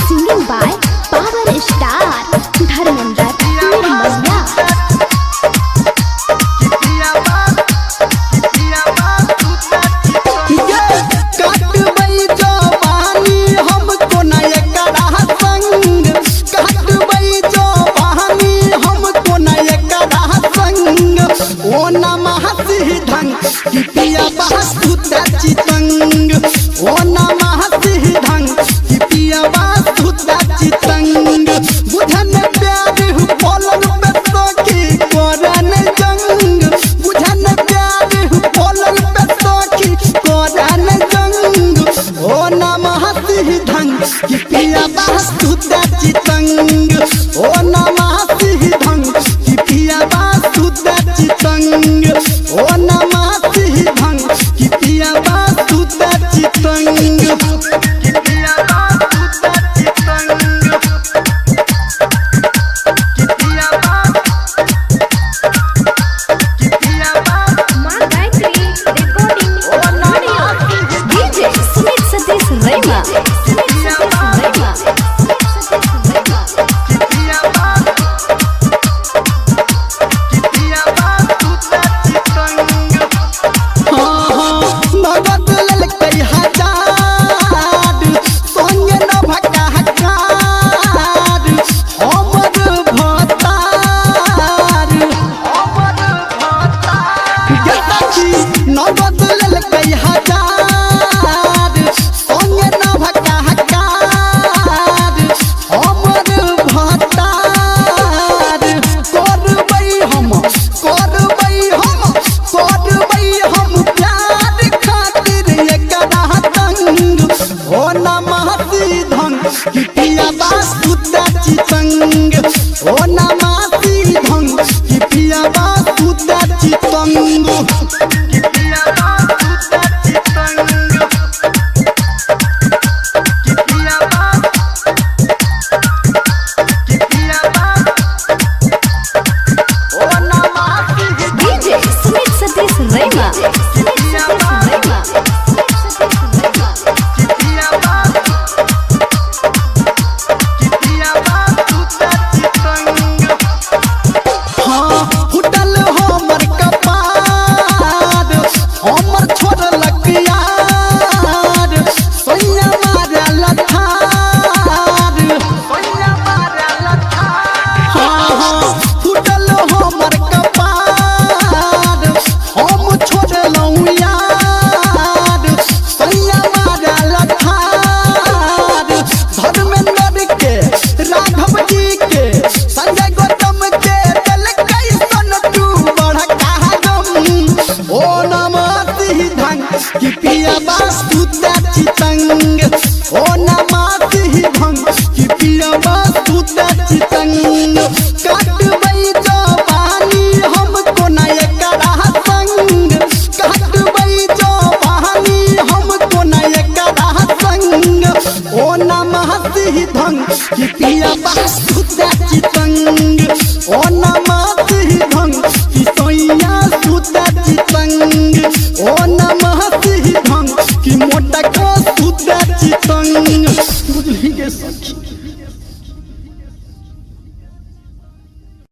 Singing by Power Star Dharmendra Nirmala. ओ नमः सिद्धं कि पिया वास्तु चितंग ओ नमः सिद्धं कि पिया वास्तु चितंग बुझन प्यार बोलन पे सखी कोरन जंग बुझन प्यार बोलन पे सखी कोरन जंग ओ नमः सिद्धं कि पिया वास्तु चितंग ओ नमः सिद्धं कि पिया वास्तु चितंग ओ नमः सिद्धं कि पिया वास्तु चितंग कि पिया वास्तु चितंग कि पिया मां Gayatri recording audio. DJ Sumit Satish Rema. ओ नमः सिद्धं कि पिया वास्तु चितंग ओ नमः सिद्धं कि पिया वास्तु चितंग कि पिया वास्तु चितंग कि पिया ओ नमः DJ Sumit Satish Rema. कि पिया वास्तु चितंग ओ नमः सिद्धं कि पिया वास्तु चितंग।